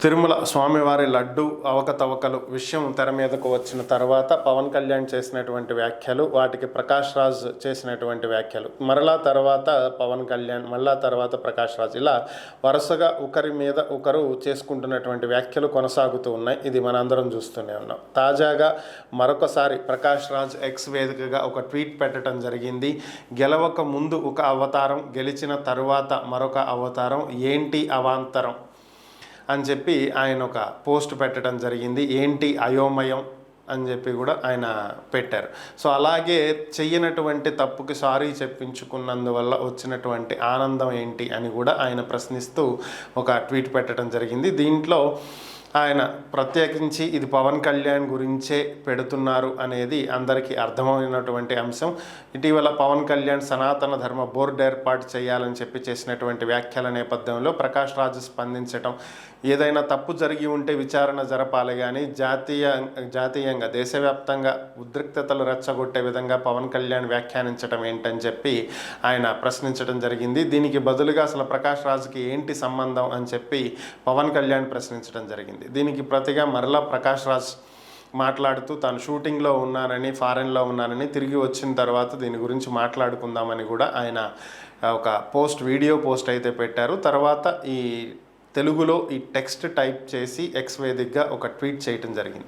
తిరుమల స్వామివారి లడ్డు అవకతవకలు విషయం తెర మీదకు వచ్చిన తర్వాత పవన్ కళ్యాణ్ చేసినటువంటి వ్యాఖ్యలు, వాటికి ప్రకాష్ రాజ్ చేసినటువంటి వ్యాఖ్యలు, మరలా తర్వాత పవన్ కళ్యాణ్, మళ్ళా తర్వాత ప్రకాష్ రాజ్, ఇలా వరుసగా ఒకరి మీద ఒకరు చేసుకుంటున్నటువంటి వ్యాఖ్యలు కొనసాగుతూ ఉన్నాయి. ఇది మనందరం చూస్తూనే ఉన్నాం. తాజాగా మరొకసారి ప్రకాష్ రాజ్ ఎక్స్ వేదికగా ఒక ట్వీట్ పెట్టడం జరిగింది. గెలవక ముందు ఒక అవతారం, గెలిచిన తరువాత మరొక అవతారం, ఏంటి అవాంతరం అని చెప్పి ఆయన ఒక పోస్ట్ పెట్టడం జరిగింది. ఏంటి అయోమయం అని చెప్పి కూడా ఆయన పెట్టారు. సో అలాగే చెయ్యనటువంటి తప్పుకి సారీ చెప్పించుకున్నందువల్ల వచ్చినటువంటి ఆనందం ఏంటి అని కూడా ఆయన ప్రశ్నిస్తూ ఒక ట్వీట్ పెట్టడం జరిగింది. దీంట్లో ఆయన ప్రత్యేకించి ఇది పవన్ కళ్యాణ్ గురించే పెడుతున్నారు అనేది అందరికీ అర్థమైనటువంటి అంశం. ఇటీవల పవన్ కళ్యాణ్ సనాతన ధర్మ బోర్డు ఏర్పాటు చేయాలని చెప్పి చేసినటువంటి వ్యాఖ్యల నేపథ్యంలో ప్రకాష్ రాజ్ స్పందించడం, ఏదైనా తప్పు జరిగి ఉంటే విచారణ జరపాలి కానీ జాతీయంగా దేశవ్యాప్తంగా ఉద్రిక్తతలు రెచ్చగొట్టే విధంగా పవన్ కళ్యాణ్ వ్యాఖ్యానించడం ఏంటని చెప్పి ఆయన ప్రశ్నించడం జరిగింది. దీనికి బదులుగా అసలు ప్రకాష్ రాజ్కి ఏంటి సంబంధం అని చెప్పి పవన్ కళ్యాణ్ ప్రశ్నించడం జరిగింది. దీనికి ప్రతిగా మరలా ప్రకాష్ రాజ్ మాట్లాడుతూ తాను షూటింగ్లో ఉన్నానని, ఫారెన్లో ఉన్నానని, తిరిగి వచ్చిన తర్వాత దీని గురించి మాట్లాడుకుందామని కూడా ఆయన ఒక వీడియో పోస్ట్ అయితే పెట్టారు. తర్వాత ఈ తెలుగులో ఈ టెక్స్ట్ టైప్ చేసి ఎక్స్ వేదికగా ఒక ట్వీట్ చేయటం జరిగింది.